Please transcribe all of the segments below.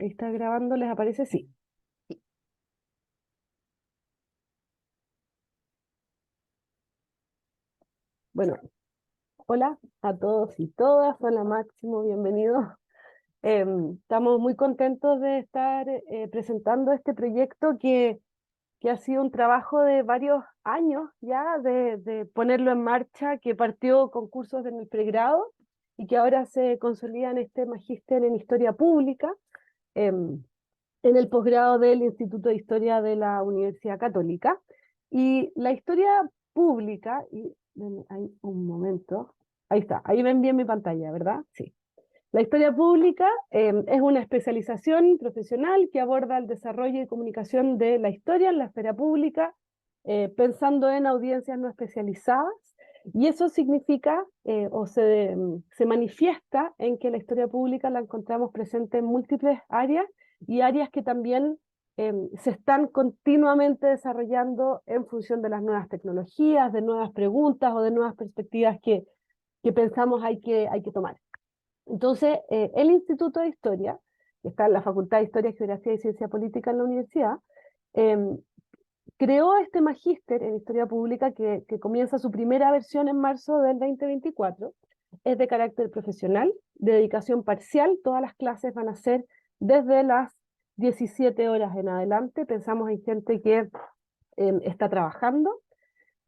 Ahí está grabando, ¿les aparece? Sí. Sí. Bueno, hola a todos y todas, hola Máximo, bienvenidos. Estamos muy contentos de estar presentando este proyecto que ha sido un trabajo de varios años ya, de ponerlo en marcha, que partió con cursos en el pregrado y que ahora se consolida en este magíster en Historia Pública, em, en el posgrado del Instituto de Historia de la Universidad Católica. Y la historia pública, y hay un momento, ahí está, ahí ven bien mi pantalla, ¿verdad? Sí. La historia pública es una especialización profesional que aborda el desarrollo y comunicación de la historia en la esfera pública, pensando en audiencias no especializadas, y eso significa se manifiesta en que la historia pública la encontramos presente en múltiples áreas y áreas que también se están continuamente desarrollando en función de las nuevas tecnologías, de nuevas preguntas o de nuevas perspectivas que pensamos hay que tomar. Entonces, el Instituto de Historia, que está en la Facultad de Historia, Geografía y Ciencia Política en la universidad, em, creó este magíster en Historia Pública que comienza su primera versión en marzo del 2024. Es de carácter profesional, de dedicación parcial. Todas las clases van a ser desde las 17 horas en adelante. Pensamos en gente que está trabajando.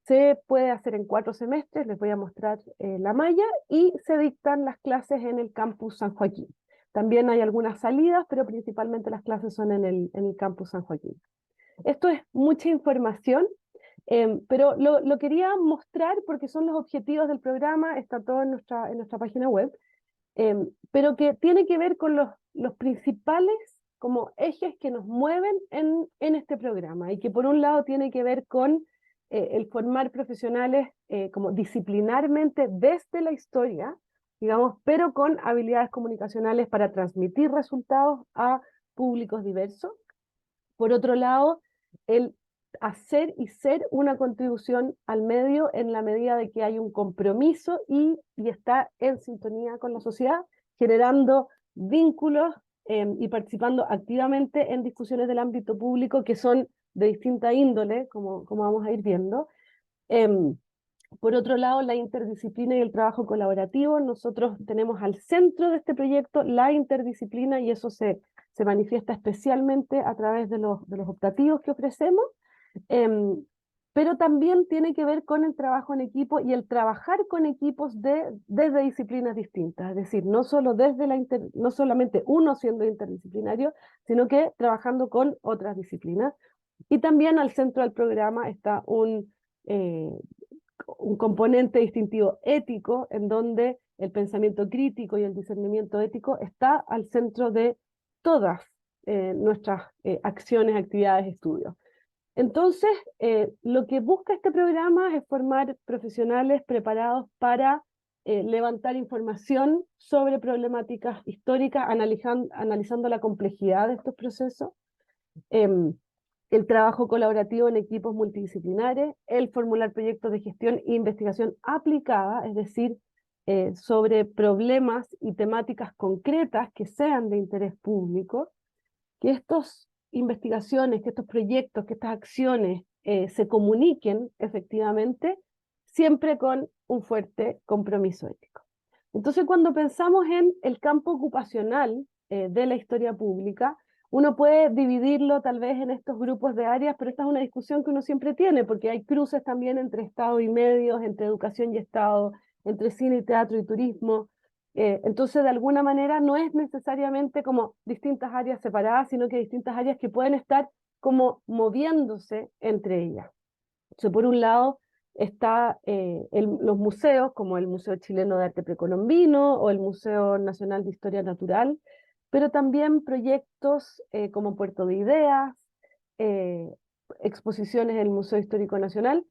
Se puede hacer en 4 semestres, les voy a mostrar la malla, y se dictan las clases en el campus San Joaquín. También hay algunas salidas, pero principalmente las clases son en el campus San Joaquín. Esto es mucha información, pero lo quería mostrar porque son los objetivos del programa, está todo en nuestra página web, pero que tiene que ver con los principales como ejes que nos mueven en este programa y que por un lado tiene que ver con el formar profesionales como disciplinarmente desde la historia, digamos, pero con habilidades comunicacionales para transmitir resultados a públicos diversos. Por otro lado, el hacer y ser una contribución al medio en la medida de que hay un compromiso y está en sintonía con la sociedad, generando vínculos y participando activamente en discusiones del ámbito público que son de distinta índole, como vamos a ir viendo. Em, por otro lado, la interdisciplina y el trabajo colaborativo. Nosotros tenemos al centro de este proyecto la interdisciplina y eso se manifiesta especialmente a través de los optativos que ofrecemos, em, pero también tiene que ver con el trabajo en equipo y el trabajar con equipos desde disciplinas distintas, es decir, no solo no solamente uno siendo interdisciplinario, sino que trabajando con otras disciplinas. Y también al centro del programa está eh, un componente distintivo ético en donde el pensamiento crítico y el discernimiento ético está al centro de todas nuestras acciones, actividades, estudios. Entonces, lo que busca este programa es formar profesionales preparados para levantar información sobre problemáticas históricas, analizando la complejidad de estos procesos, em, el trabajo colaborativo en equipos multidisciplinares, el formular proyectos de gestión e investigación aplicada, es decir, sobre problemas y temáticas concretas que sean de interés público, que estas investigaciones, que estos proyectos, que estas acciones se comuniquen efectivamente, siempre con un fuerte compromiso ético. Entonces, cuando pensamos en el campo ocupacional de la historia pública, uno puede dividirlo tal vez en estos grupos de áreas, pero esta es una discusión que uno siempre tiene, porque hay cruces también entre Estado y medios, entre educación y Estado, entre cine y teatro y turismo. Entonces, de alguna manera, no es necesariamente como distintas áreas separadas, sino que distintas áreas que pueden estar como moviéndose entre ellas. Entonces, por un lado, está los museos, como el Museo Chileno de Arte Precolombino o el Museo Nacional de Historia Natural, pero también proyectos como Puerto de Ideas, eh, exposiciones en el Museo Histórico Nacional,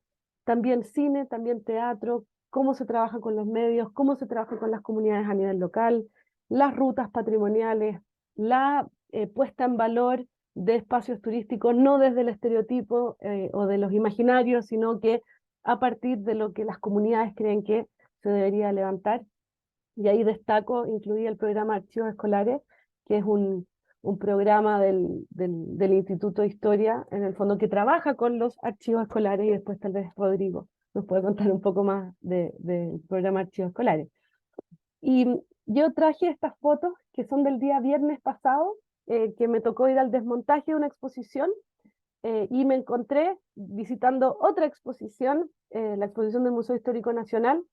también cine, también teatro, cómo se trabaja con los medios, cómo se trabaja con las comunidades a nivel local, las rutas patrimoniales, la puesta en valor de espacios turísticos, no desde el estereotipo o de los imaginarios, sino que a partir de lo que las comunidades creen que se debería levantar. Y ahí destaco, incluí el programa Archivos Escolares, que es un programa del Instituto de Historia, en el fondo, que trabaja con los archivos escolares, y después tal vez Rodrigo nos puede contar un poco más del programa Archivos Escolares. Y yo traje estas fotos que son del día viernes pasado, que me tocó ir al desmontaje de una exposición, y me encontré visitando otra exposición, la exposición del Museo Histórico Nacional,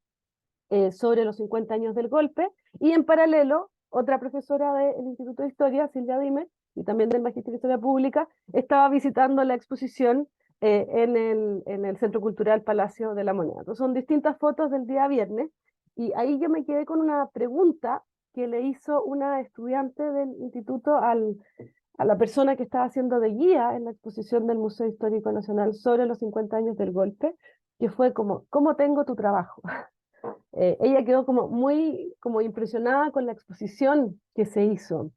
sobre los 50 años del golpe, y en paralelo, otra profesora del Instituto de Historia, Silvia Dime, y también del Magisterio de Historia Pública, estaba visitando la exposición en el Centro Cultural Palacio de la Moneda. Entonces, son distintas fotos del día viernes, y ahí yo me quedé con una pregunta que le hizo una estudiante del instituto a la persona que estaba haciendo de guía en la exposición del Museo Histórico Nacional sobre los 50 años del golpe, que fue como, ¿cómo tengo tu trabajo? Ella quedó como muy como impresionada con la exposición que se hizo,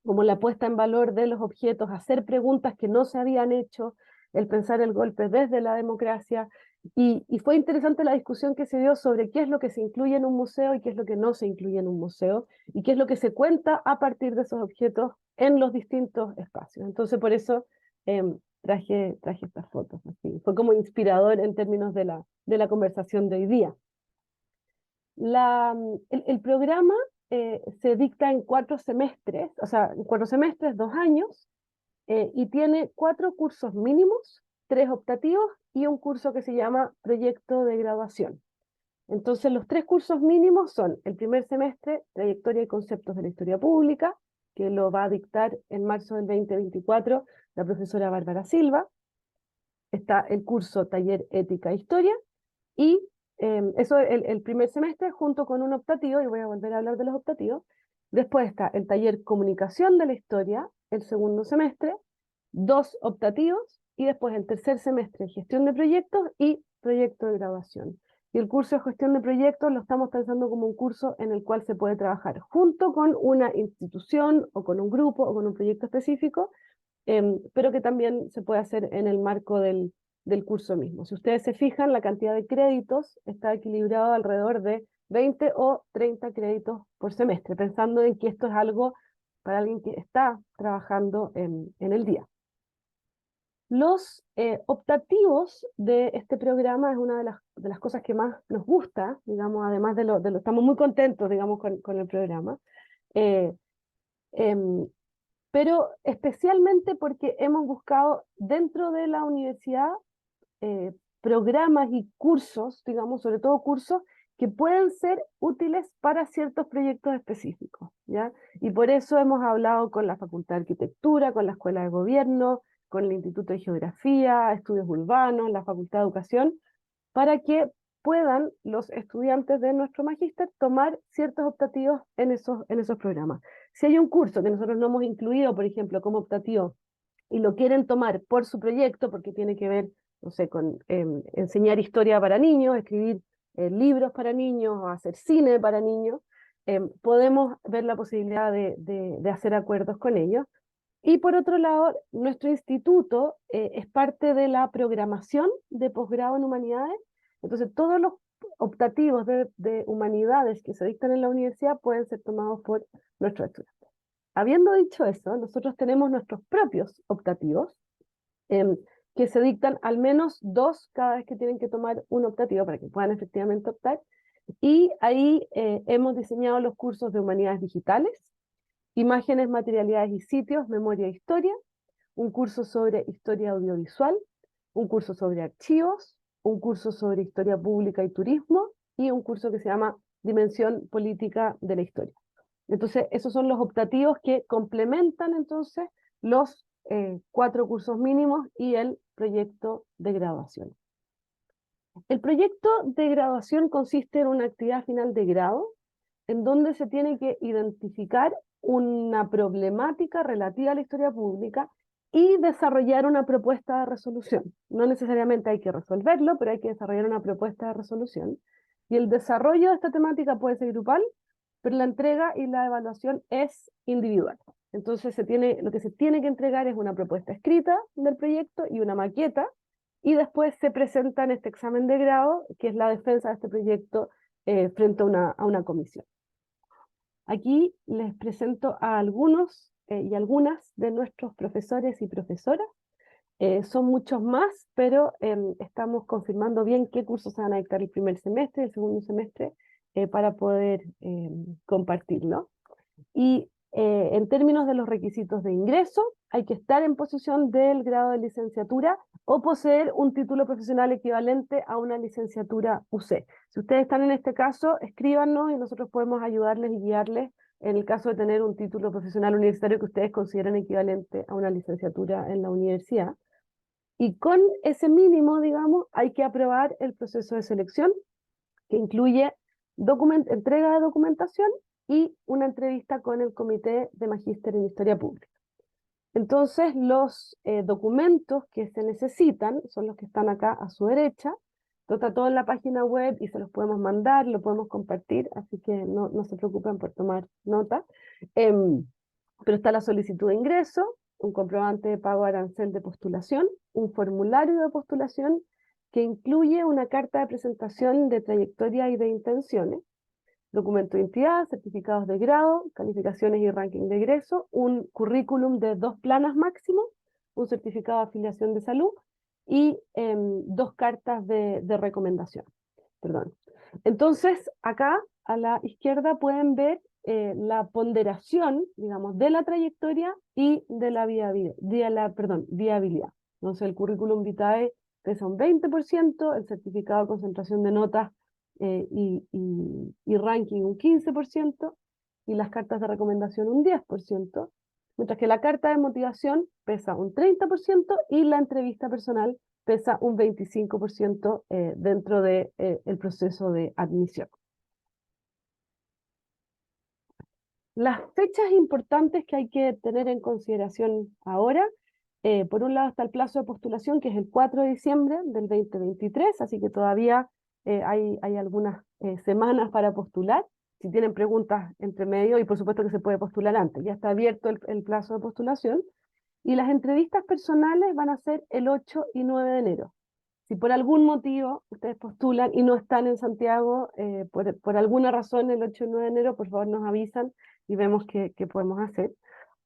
como la puesta en valor de los objetos, hacer preguntas que no se habían hecho, el pensar el golpe desde la democracia, y fue interesante la discusión que se dio sobre qué es lo que se incluye en un museo y qué es lo que no se incluye en un museo, y qué es lo que se cuenta a partir de esos objetos en los distintos espacios. Entonces, por eso traje estas fotos. Así. Fue como inspirador en términos de la conversación de hoy día. El programa se dicta en 4 semestres, o sea, en 4 semestres, 2 años, y tiene 4 cursos mínimos, 3 optativos y un curso que se llama proyecto de graduación. Entonces, los 3 cursos mínimos son el primer semestre, trayectoria y conceptos de la historia pública, que lo va a dictar en marzo del 2024 la profesora Bárbara Silva. Está el curso taller ética e historia, y eso el primer semestre junto con un optativo, y voy a volver a hablar de los optativos. Después está el taller comunicación de la historia, el segundo semestre, 2 optativos, y después el tercer semestre gestión de proyectos y proyecto de graduación. Y el curso de gestión de proyectos lo estamos pensando como un curso en el cual se puede trabajar junto con una institución o con un grupo o con un proyecto específico, pero que también se puede hacer en el marco del curso mismo. Si ustedes se fijan, la cantidad de créditos está equilibrado alrededor de 20 o 30 créditos por semestre, pensando en que esto es algo para alguien que está trabajando en el día. Los optativos de este programa es una de las cosas que más nos gusta, digamos, además estamos muy contentos, digamos, con el programa. Eh, em, pero especialmente porque hemos buscado dentro de la universidad programas y cursos, digamos, sobre todo cursos que pueden ser útiles para ciertos proyectos específicos, ¿ya? Y por eso hemos hablado con la Facultad de Arquitectura, con la Escuela de Gobierno, con el Instituto de Geografía, Estudios Urbanos, la Facultad de Educación, para que puedan los estudiantes de nuestro magíster tomar ciertos optativos en esos programas. Si hay un curso que nosotros no hemos incluido, por ejemplo, como optativo, y lo quieren tomar por su proyecto, porque tiene que ver, no sé, con enseñar historia para niños, escribir libros para niños, o hacer cine para niños, podemos ver la posibilidad de hacer acuerdos con ellos. Y por otro lado, nuestro instituto es parte de la programación de posgrado en humanidades. Entonces, todos los optativos de humanidades que se dictan en la universidad pueden ser tomados por nuestros estudiantes. Habiendo dicho eso, nosotros tenemos nuestros propios optativos, que se dictan al menos 2 cada vez que tienen que tomar un optativo para que puedan efectivamente optar. Y ahí hemos diseñado los cursos de humanidades digitales, imágenes, materialidades y sitios, memoria e historia, un curso sobre historia audiovisual, un curso sobre archivos, un curso sobre historia pública y turismo, y un curso que se llama Dimensión Política de la Historia. Entonces, esos son los optativos que complementan entonces los 4 cursos mínimos y el proyecto de graduación. El proyecto de graduación consiste en una actividad final de grado, en donde se tiene que identificar una problemática relativa a la historia pública y desarrollar una propuesta de resolución. No necesariamente hay que resolverlo, pero hay que desarrollar una propuesta de resolución. Y el desarrollo de esta temática puede ser grupal, pero la entrega y la evaluación es individual. Entonces lo que se tiene que entregar es una propuesta escrita del proyecto y una maqueta, y después se presenta en este examen de grado, que es la defensa de este proyecto frente a una comisión. Aquí les presento a algunos y algunas de nuestros profesores y profesoras. Son muchos más, pero estamos confirmando bien qué cursos se van a dictar el primer semestre, el segundo semestre, para poder compartirlo. Y en términos de los requisitos de ingreso, hay que estar en posesión del grado de licenciatura o poseer un título profesional equivalente a una licenciatura UC. Si ustedes están en este caso, escríbanos y nosotros podemos ayudarles y guiarles en el caso de tener un título profesional universitario que ustedes consideren equivalente a una licenciatura en la universidad. Y con ese mínimo, digamos, hay que aprobar el proceso de selección, que incluye entrega de documentación y una entrevista con el Comité de Magíster en Historia Pública. Entonces, los documentos que se necesitan son los que están acá a su derecha. Está todo en la página web y se los podemos mandar, lo podemos compartir, así que no se preocupen por tomar nota. Pero está la solicitud de ingreso, un comprobante de pago arancel de postulación, un formulario de postulación que incluye una carta de presentación de trayectoria y de intenciones, documento de identidad, certificados de grado, calificaciones y ranking de egreso, un currículum de 2 planas máximo, un certificado de afiliación de salud y 2 cartas de recomendación. Perdón. Entonces, acá a la izquierda pueden ver la ponderación, digamos, de la trayectoria y de la viabilidad. Entonces, el currículum vitae pesa un 20%, el certificado de concentración de notas y ranking un 15%, y las cartas de recomendación un 10%, mientras que la carta de motivación pesa un 30% y la entrevista personal pesa un 25% dentro del proceso de admisión. Las fechas importantes que hay que tener en consideración ahora, por un lado está el plazo de postulación, que es el 4 de diciembre del 2023, así que todavía hay algunas semanas para postular. Si tienen preguntas entre medio, y por supuesto que se puede postular antes, ya está abierto el plazo de postulación. Y las entrevistas personales van a ser el 8 y 9 de enero. Si por algún motivo ustedes postulan y no están en Santiago, por alguna razón el 8 y 9 de enero, por favor nos avisan y vemos qué podemos hacer.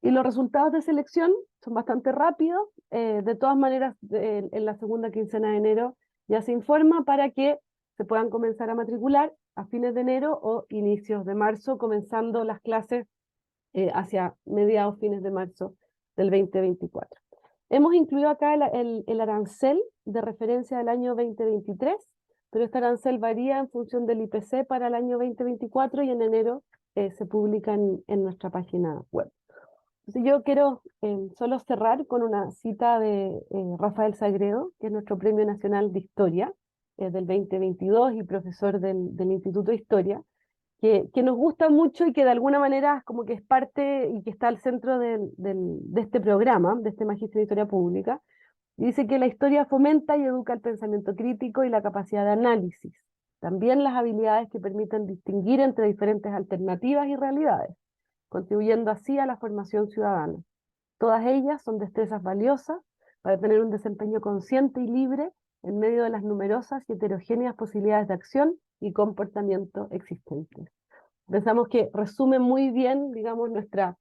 Y los resultados de selección son bastante rápidos. De todas maneras, en la segunda quincena de enero ya se informa para que se puedan comenzar a matricular a fines de enero o inicios de marzo, comenzando las clases hacia mediados, fines de marzo del 2024. Hemos incluido acá el arancel de referencia del año 2023, pero este arancel varía en función del IPC para el año 2024 y en enero se publica en nuestra página web. Entonces yo quiero solo cerrar con una cita de Rafael Sagredo, que es nuestro Premio Nacional de Historia del 2022 y profesor del Instituto de Historia, que nos gusta mucho y que de alguna manera como que es parte y que está al centro de este programa, de este Magíster en Historia Pública. Dice que la historia fomenta y educa el pensamiento crítico y la capacidad de análisis, también las habilidades que permiten distinguir entre diferentes alternativas y realidades, contribuyendo así a la formación ciudadana. Todas ellas son destrezas valiosas para tener un desempeño consciente y libre en medio de las numerosas y heterogéneas posibilidades de acción y comportamiento existentes. Pensamos que resume muy bien, digamos, nuestra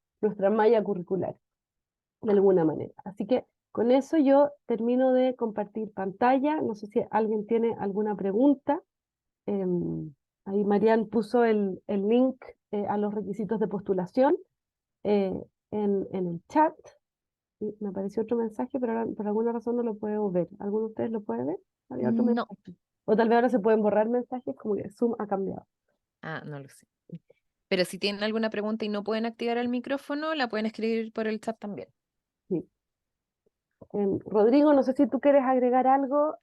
malla curricular, de alguna manera. Así que con eso yo termino de compartir pantalla. No sé si alguien tiene alguna pregunta. Ahí Marian puso el link a los requisitos de postulación eh, en el chat. Y me apareció otro mensaje, pero ahora por alguna razón no lo puedo ver. ¿Alguno de ustedes lo puede ver? Había otro No. mensaje. O tal vez ahora se pueden borrar mensajes, como que Zoom ha cambiado. Ah, no lo sé. Pero si tienen alguna pregunta y no pueden activar el micrófono, la pueden escribir por el chat también. Sí. Rodrigo, no sé si tú quieres agregar algo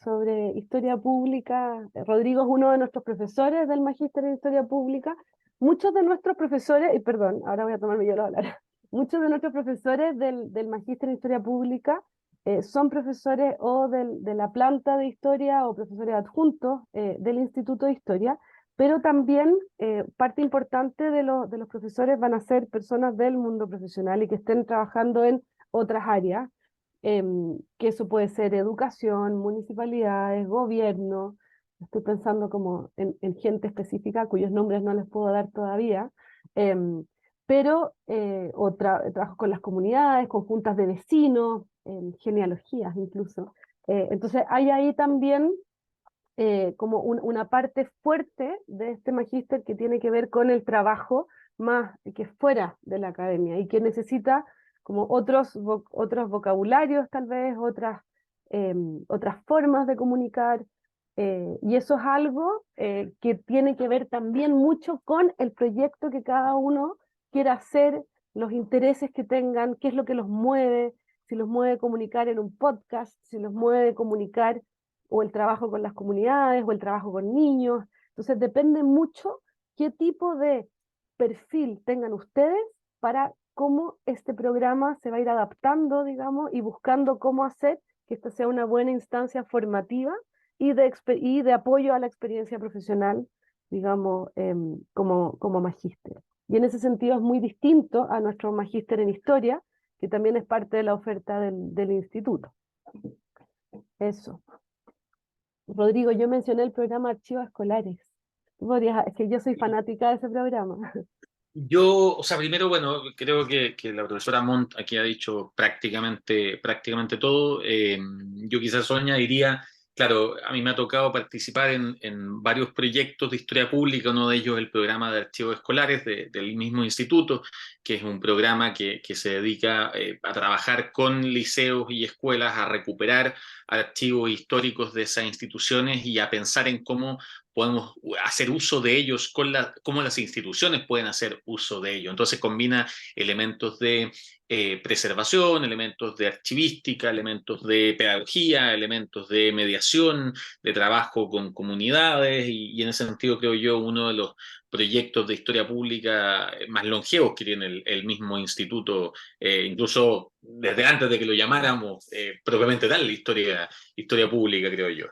sobre historia pública. Rodrigo es uno de nuestros profesores del Magíster en Historia Pública. Muchos de nuestros profesores, y perdón, ahora voy a tomarme yo la palabra, muchos de nuestros profesores del Magíster en Historia Pública son profesores o de la planta de historia o profesores adjuntos del Instituto de Historia, pero también parte importante de los profesores van a ser personas del mundo profesional y que estén trabajando en otras áreas, que eso puede ser educación, municipalidades, gobierno. Estoy pensando como en gente específica cuyos nombres no les puedo dar todavía, em, pero trabajo con las comunidades, con juntas de vecinos, genealogías incluso. Entonces hay ahí también como una parte fuerte de este magíster que tiene que ver con el trabajo más que fuera de la academia y que necesita como otros vocabularios, tal vez otras formas de comunicar. Y eso es algo que tiene que ver también mucho con el proyecto que cada uno quiera hacer, los intereses que tengan, qué es lo que los mueve, si los mueve comunicar en un podcast, si los mueve comunicar o el trabajo con las comunidades, o el trabajo con niños. Entonces depende mucho qué tipo de perfil tengan ustedes para cómo este programa se va a ir adaptando, digamos, y buscando cómo hacer que esta sea una buena instancia formativa y de apoyo a la experiencia profesional, digamos, como magíster. Y en ese sentido es muy distinto a nuestro magíster en historia, que también es parte de la oferta del instituto. Eso. Rodrigo, yo mencioné el programa Archivos Escolares. Es que yo soy fanática de ese programa. Yo, o sea, primero, bueno, creo que la profesora Montt aquí ha dicho prácticamente todo. Yo quizás, Sonia, diría, claro, a mí me ha tocado participar en varios proyectos de historia pública, uno de ellos el programa de archivos escolares del mismo instituto, que es un programa que se dedica a trabajar con liceos y escuelas, a recuperar archivos históricos de esas instituciones y a pensar en cómo podemos hacer uso de ellos, cómo las instituciones pueden hacer uso de ellos. Entonces combina elementos de preservación, elementos de archivística, elementos de pedagogía, elementos de mediación, de trabajo con comunidades y en ese sentido creo yo uno de los proyectos de historia pública más longevos que tiene el mismo instituto, incluso desde antes de que lo llamáramos propiamente tal, la historia pública, creo yo.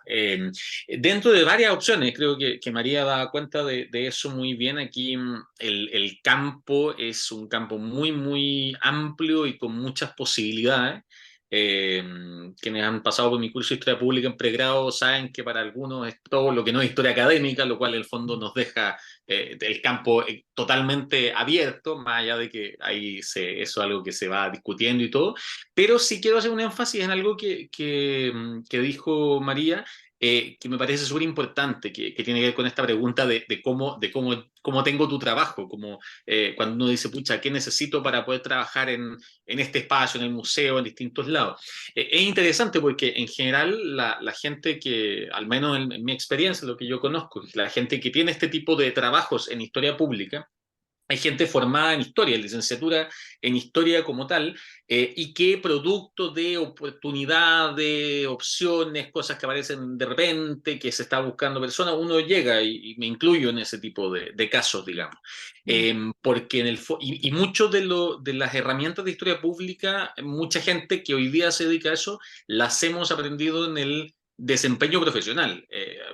Dentro de varias opciones, creo que María da cuenta de eso muy bien. Aquí el campo es un campo muy amplio y con muchas posibilidades. Eh, Quienes han pasado por mi curso de historia pública en pregrado saben que para algunos es todo lo que no es historia académica, lo cual en el fondo nos deja el campo totalmente abierto, más allá de que eso es algo que se va discutiendo y todo. Pero sí quiero hacer un énfasis en algo que dijo María, que me parece súper importante, que tiene que ver con esta pregunta de cómo tengo tu trabajo, como cuando uno dice, pucha, ¿qué necesito para poder trabajar en este espacio, en el museo, en distintos lados? Es interesante porque en general la gente que, al menos en mi experiencia, lo que yo conozco, la gente que tiene este tipo de trabajos en historia pública, hay gente formada en historia, licenciatura en historia como tal, y que producto de oportunidad, de opciones, cosas que aparecen de repente, que se está buscando personas, uno llega, y me incluyo en ese tipo de casos, digamos. Porque y mucho de las herramientas de historia pública, mucha gente que hoy día se dedica a eso, las hemos aprendido en el desempeño profesional,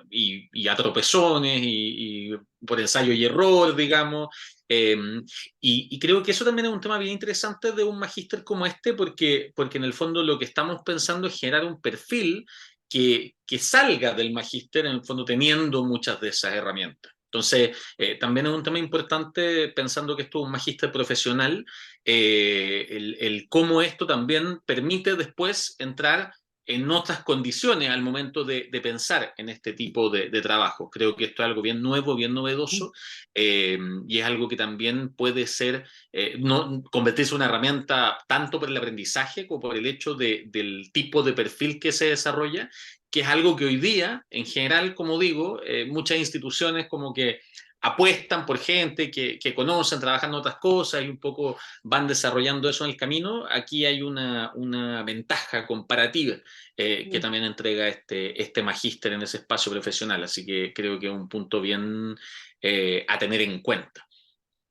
y a tropezones y por ensayo y error, digamos. Eh, y creo que eso también es un tema bien interesante de un magíster como este, porque en el fondo lo que estamos pensando es generar un perfil que salga del magíster, en el fondo teniendo muchas de esas herramientas. Entonces, también es un tema importante pensando que esto es un magíster profesional, el cómo esto también permite después entrar en otras condiciones al momento de pensar en este tipo de trabajo. Creo que esto es algo bien nuevo, bien novedoso, y es algo que también puede ser, no, convertirse en una herramienta tanto por el aprendizaje como por el hecho del tipo de perfil que se desarrolla, que es algo que hoy día, en general, como digo, muchas instituciones como que apuestan por gente que conocen, trabajan en otras cosas y un poco van desarrollando eso en el camino. Aquí hay una ventaja comparativa que también entrega este magíster en ese espacio profesional, así que creo que es un punto bien a tener en cuenta.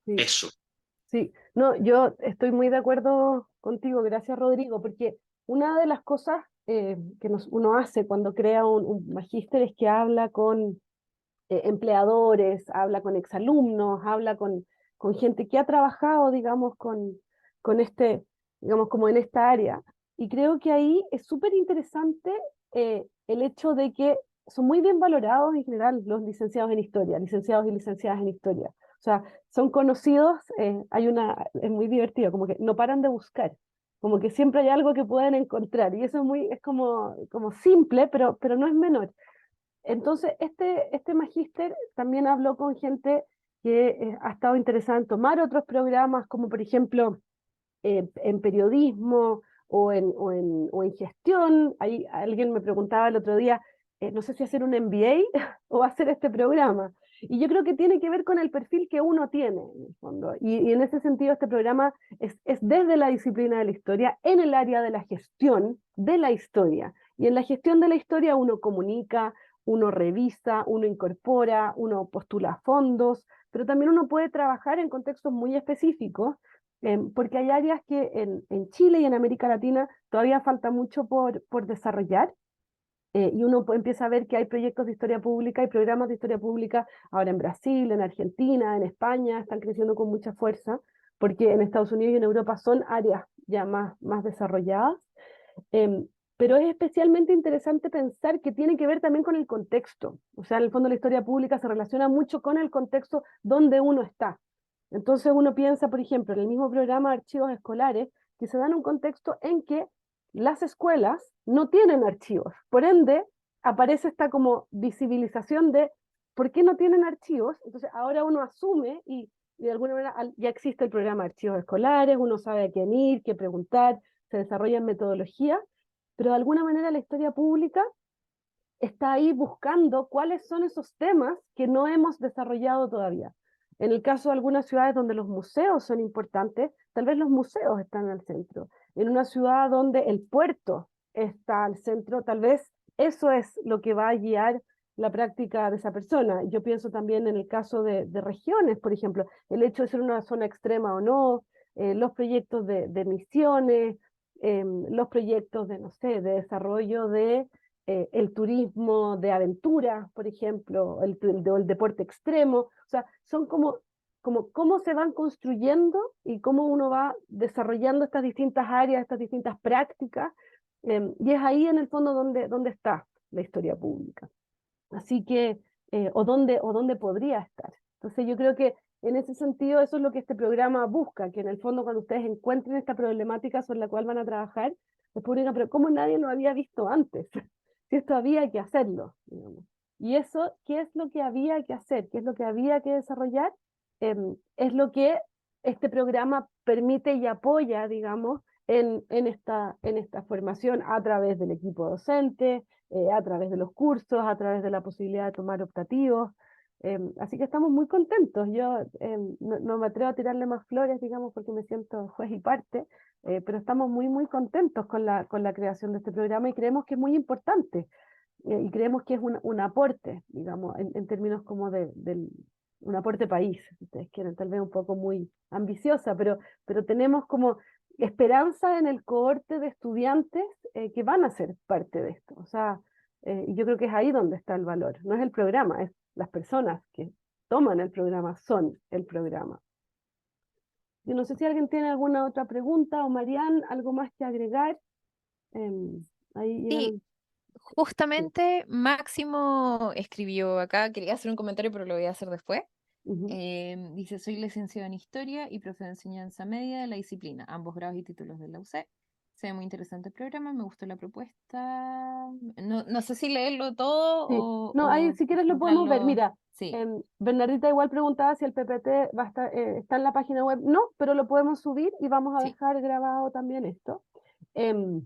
Sí, Eso. sí. No, yo estoy muy de acuerdo contigo, gracias Rodrigo, porque una de las cosas que uno hace cuando crea un magíster es que habla con empleadores, habla con exalumnos, habla con gente que ha trabajado, digamos, con digamos, como en esta área. Y creo que ahí es súper interesante el hecho de que son muy bien valorados en general los licenciados en historia, licenciados y licenciadas en historia. sea, son conocidos, es muy divertido, como que no paran de buscar, como que siempre hay algo que pueden encontrar, y eso es como simple, pero no es menor. Entonces, este magíster también habló con gente que ha estado interesada en tomar otros programas, como por ejemplo en periodismo o en gestión. Ahí alguien me preguntaba el otro día, no sé si hacer un MBA o hacer este programa. Y yo creo que tiene que ver con el perfil que uno tiene, en el fondo. Y en ese sentido, este programa es desde la disciplina de la historia, en el área de la gestión de la historia. Y en la gestión de la historia uno comunica, uno revisa, uno incorpora, uno postula fondos, pero también uno puede trabajar en contextos muy específicos, porque hay áreas que en Chile y en América Latina todavía falta mucho por desarrollar, y uno empieza a ver que hay proyectos de historia pública y programas de historia pública ahora en Brasil, en Argentina, en España, están creciendo con mucha fuerza, porque en Estados Unidos y en Europa son áreas ya más desarrolladas. Em, pero es especialmente interesante pensar que tiene que ver también con el contexto. O sea, en el fondo la historia pública se relaciona mucho con el contexto donde uno está. Entonces uno piensa, por ejemplo, en el mismo programa de archivos escolares, que se da en un contexto en que las escuelas no tienen archivos. Por ende, aparece esta como visibilización de por qué no tienen archivos. Entonces ahora uno asume y de alguna manera ya existe el programa de archivos escolares, uno sabe a quién ir, qué preguntar, se desarrollan metodologías, pero de alguna manera la historia pública está ahí buscando cuáles son esos temas que no hemos desarrollado todavía. En el caso de algunas ciudades donde los museos son importantes, tal vez los museos están al centro. En una ciudad donde el puerto está al centro, tal vez eso es lo que va a guiar la práctica de esa persona. Yo pienso también en el caso de regiones, por ejemplo, el hecho de ser una zona extrema o no, los proyectos de misiones, los proyectos de, no sé, de desarrollo de el turismo de aventura, por ejemplo, el deporte extremo. O sea, son como cómo se van construyendo y cómo uno va desarrollando estas distintas áreas, estas distintas prácticas, y es ahí en el fondo donde está la historia pública. Así que, o dónde podría estar. Entonces yo creo que en ese sentido eso es lo que este programa busca, que en el fondo cuando ustedes encuentren esta problemática sobre la cual van a trabajar, después digan, pero ¿cómo nadie lo había visto antes? Si esto había que hacerlo, digamos. Y eso, ¿qué es lo que había que hacer? ¿Qué es lo que había que desarrollar? Es lo que este programa permite y apoya, digamos, en esta formación a través del equipo docente, a través de los cursos, a través de la posibilidad de tomar optativos. Así que estamos muy contentos. Yo no me atrevo a tirarle más flores, digamos, porque me siento juez y parte, pero estamos muy contentos con la creación de este programa y creemos que es muy importante, y creemos que es un aporte, digamos, en términos como un aporte país, si ustedes quieren, tal vez un poco muy ambiciosa, pero tenemos como esperanza en el cohorte de estudiantes que van a ser parte de esto. O sea, y yo creo que es ahí donde está el valor. No es el programa, es las personas que toman el programa, son el programa. Yo no sé si alguien tiene alguna otra pregunta o Marian, algo más que agregar. Ahí Sí, llegaron. Sí. justamente Máximo escribió acá, quería hacer un comentario, pero lo voy a hacer después. Ujú. Dice, soy licenciado en Historia y profe de enseñanza media de la disciplina, ambos grados y títulos de la UC. Se ve muy interesante el programa, me gustó la propuesta. No sé si leerlo todo Sí, no, ahí o si quieres lo podemos ver. centrarlo. Mira, Sí, Bernardita igual preguntaba si el PPT va a estar, está en la página web. No, pero lo podemos subir y vamos a sí, dejar grabado también esto. Em,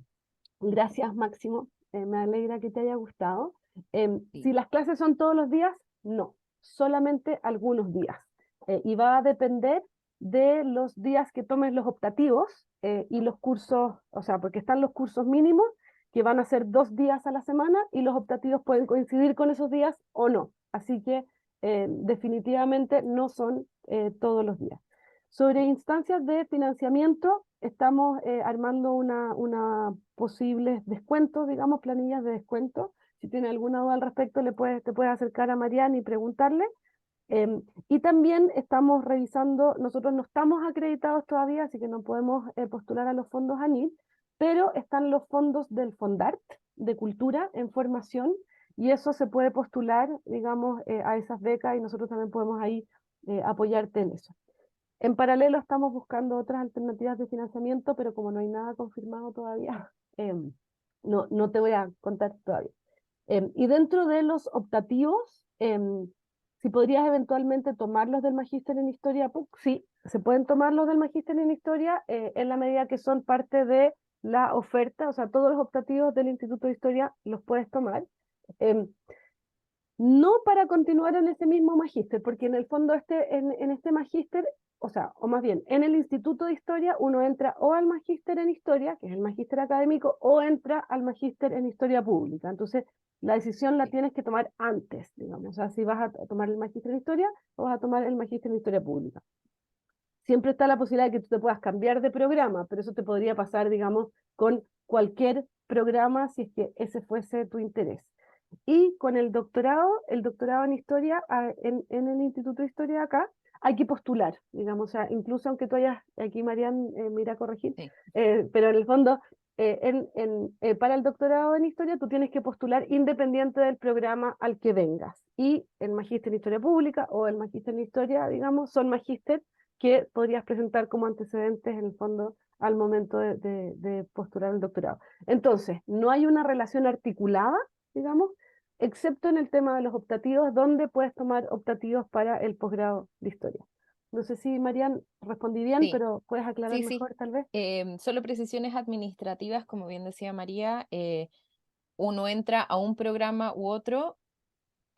Gracias, Máximo. Me alegra que te haya gustado. sí. Si las clases son todos los días, no, solamente algunos días. Y va a depender de los días que tomes los optativos y los cursos, o sea, porque están los cursos mínimos, que van a ser 2 días a la semana, y los optativos pueden coincidir con esos días o no. Así que definitivamente no son todos los días. Sobre instancias de financiamiento, estamos armando una posibles descuentos, digamos, planillas de descuento. Si tiene alguna duda al respecto, te puedes acercar a Mariana y preguntarle. Y también estamos revisando, nosotros no estamos acreditados todavía, así que no podemos postular a los fondos ANID, pero están los fondos del Fondart de Cultura en formación, y eso se puede postular, digamos, a esas becas, y nosotros también podemos ahí apoyarte en eso. En paralelo estamos buscando otras alternativas de financiamiento, pero como no hay nada confirmado todavía, no te voy a contar todavía. Y dentro de los optativos, si podrías eventualmente tomarlos del Magíster en Historia PUC, sí, se pueden tomar los del Magíster en Historia en la medida que son parte de la oferta, o sea, todos los optativos del Instituto de Historia los puedes tomar. No para continuar en ese mismo magíster, porque en el fondo en este magíster, o sea, o más bien, en el Instituto de Historia uno entra o al magíster en Historia, que es el magíster académico, o entra al magíster en Historia Pública. Entonces, la decisión la tienes que tomar antes, digamos. O sea, si vas a tomar el magíster en Historia o vas a tomar el magíster en Historia Pública. Siempre está la posibilidad de que tú te puedas cambiar de programa, pero eso te podría pasar, digamos, con cualquier programa si es que ese fuese tu interés. Y con el doctorado en historia, en el Instituto de Historia de acá, hay que postular, digamos, o sea, incluso aunque tú hayas, aquí Marian me irá a corregir, Sí. pero en el fondo, para el doctorado en historia, tú tienes que postular independiente del programa al que vengas. Y el magíster en historia pública o el magíster en historia, digamos, son magíster que podrías presentar como antecedentes en el fondo al momento de postular el doctorado. Entonces, no hay una relación articulada, digamos, excepto en el tema de los optativos, donde puedes tomar optativos para el posgrado de historia. No sé si, Marian, respondí bien, Sí, pero puedes aclarar sí, sí. mejor, tal vez. Solo precisiones administrativas, como bien decía María, uno entra a un programa u otro.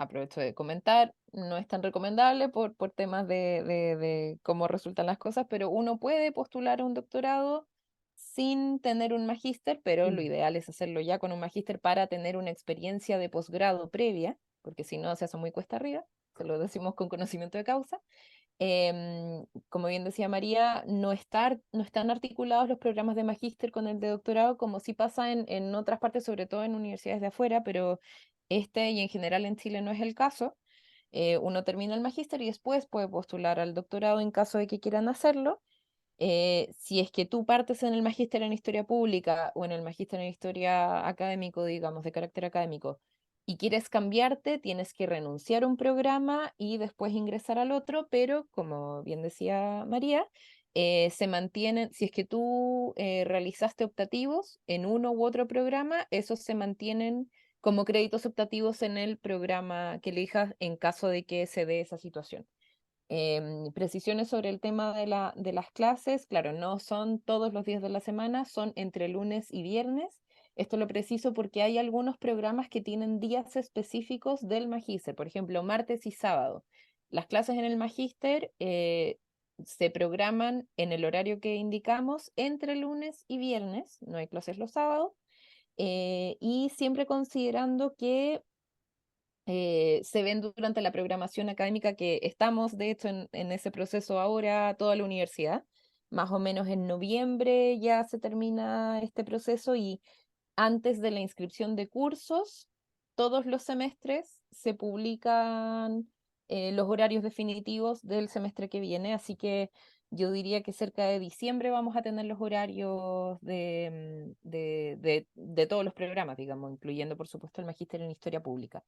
Aprovecho de comentar, no es tan recomendable por temas de cómo resultan las cosas, pero uno puede postular a un doctorado sin tener un magíster, pero lo ideal es hacerlo ya con un magíster para tener una experiencia de posgrado previa, porque si no se hace muy cuesta arriba, se lo decimos con conocimiento de causa. Como bien decía María, no están articulados los programas de magíster con el de doctorado, como sí pasa en otras partes, sobre todo en universidades de afuera, pero este y en general en Chile no es el caso. Uno termina el magíster y después puede postular al doctorado en caso de que quieran hacerlo. Si es que tú partes en el magíster en historia pública o en el magíster en historia académico, digamos, de carácter académico, y quieres cambiarte, tienes que renunciar a un programa y después ingresar al otro, pero como bien decía María, se mantienen, si es que tú realizaste optativos en uno u otro programa, esos se mantienen como créditos optativos en el programa que elijas en caso de que se dé esa situación. Precisiones sobre el tema de las clases, claro, no son todos los días de la semana, son entre lunes y viernes. Esto lo preciso porque hay algunos programas que tienen días específicos del magíster, por ejemplo, martes y sábado. Las clases en el magíster se programan en el horario que indicamos entre lunes y viernes, no hay clases los sábados, y siempre considerando que se ven durante la programación académica que estamos, de hecho, en ese proceso ahora, toda la universidad. Más o menos en noviembre ya se termina este proceso y antes de la inscripción de cursos, todos los semestres se publican los horarios definitivos del semestre que viene, así que yo diría que cerca de diciembre vamos a tener los horarios de todos los programas, digamos, incluyendo por supuesto el magíster en Historia Pública.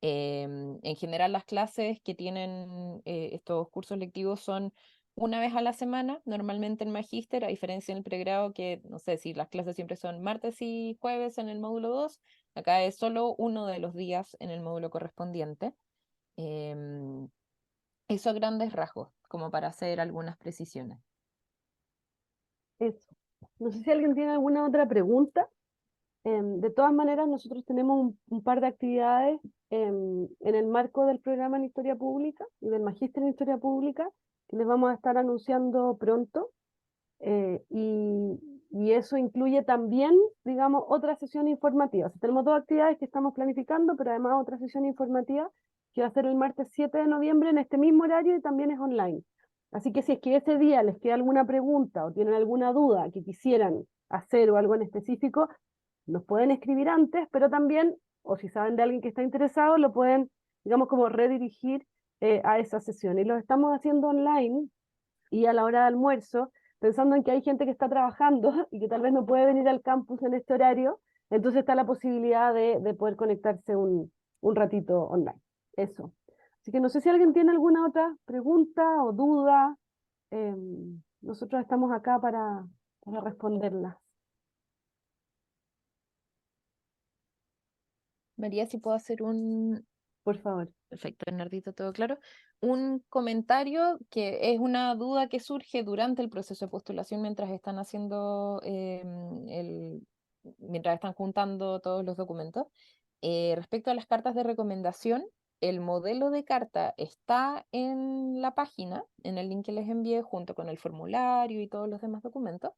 En general, las clases que tienen estos cursos lectivos son una vez a la semana, normalmente en magíster, a diferencia en el pregrado que, no sé, si las clases siempre son martes y jueves en el módulo 2, acá es solo uno de los días en el módulo correspondiente. Em, Eso a grandes rasgos, como para hacer algunas precisiones. Eso. No sé si alguien tiene alguna otra pregunta. De todas maneras, nosotros tenemos un par de actividades en el marco del programa en Historia Pública y del Magíster en Historia Pública que les vamos a estar anunciando pronto. Y eso incluye también, digamos, otra sesión informativa. O sea, tenemos dos actividades que estamos planificando, pero además otra sesión informativa que va a ser el martes 7 de noviembre en este mismo horario y también es online. Así que si es que ese día les queda alguna pregunta o tienen alguna duda que quisieran hacer o algo en específico, nos pueden escribir antes, pero también, o si saben de alguien que está interesado, lo pueden, digamos, como redirigir a esa sesión. Y lo estamos haciendo online y a la hora de almuerzo, pensando en que hay gente que está trabajando y que tal vez no puede venir al campus en este horario, entonces está la posibilidad de poder conectarse un ratito online. Eso. Así que no sé si alguien tiene alguna otra pregunta o duda. Nosotros estamos acá para responderlas. María, si puedo hacer un, Por favor. perfecto, Bernardito, todo claro. Un comentario que es una duda que surge durante el proceso de postulación mientras están haciendo mientras están juntando todos los documentos. Respecto a las cartas de recomendación, el modelo de carta está en la página, en el link que les envié, junto con el formulario y todos los demás documentos,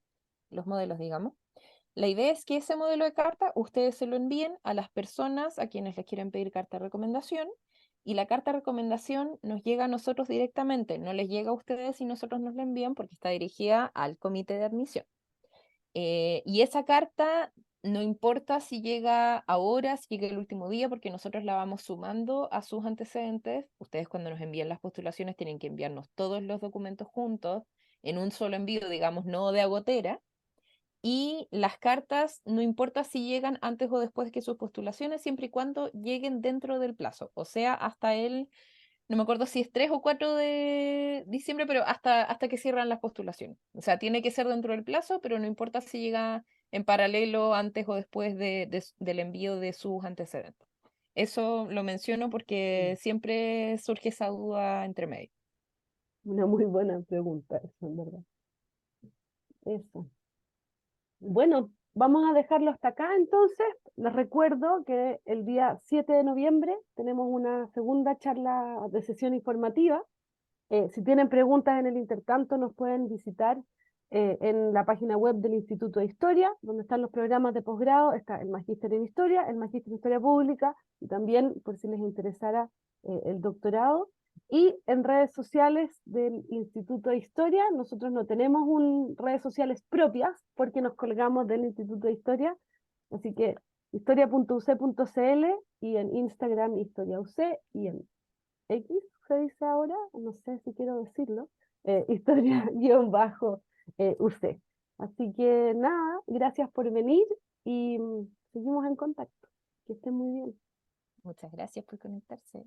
los modelos, digamos. La idea es que ese modelo de carta ustedes se lo envíen a las personas a quienes les quieren pedir carta de recomendación y la carta de recomendación nos llega a nosotros directamente, no les llega a ustedes y nosotros nos la envían porque está dirigida al comité de admisión. Y esa carta no importa si llega ahora, si llega el último día, porque nosotros la vamos sumando a sus antecedentes. Ustedes cuando nos envían las postulaciones tienen que enviarnos todos los documentos juntos en un solo envío, digamos, no de agotera. Y las cartas, no importa si llegan antes o después que sus postulaciones, siempre y cuando lleguen dentro del plazo, o sea, hasta no me acuerdo si es 3 o 4 de diciembre, pero hasta que cierran las postulaciones. O sea, tiene que ser dentro del plazo, pero no importa si llega en paralelo antes o después del envío de sus antecedentes. Eso lo menciono porque siempre surge esa duda entre medio. Una muy buena pregunta, eso, en verdad. Eso. Bueno, vamos a dejarlo hasta acá entonces. Les recuerdo que el día 7 de noviembre tenemos una segunda charla de sesión informativa. Si tienen preguntas en el intertanto, nos pueden visitar en la página web del Instituto de Historia, donde están los programas de posgrado. Está el Magíster en Historia, el Magíster en Historia Pública y también, por si les interesara, el doctorado. Y en redes sociales del Instituto de Historia, nosotros no tenemos redes sociales propias porque nos colgamos del Instituto de Historia, así que historia.uc.cl y en Instagram historiauc y en X se dice ahora, no sé si quiero decirlo, historia-UC. Así que nada, gracias por venir y seguimos en contacto. Que estén muy bien. Muchas gracias por conectarse.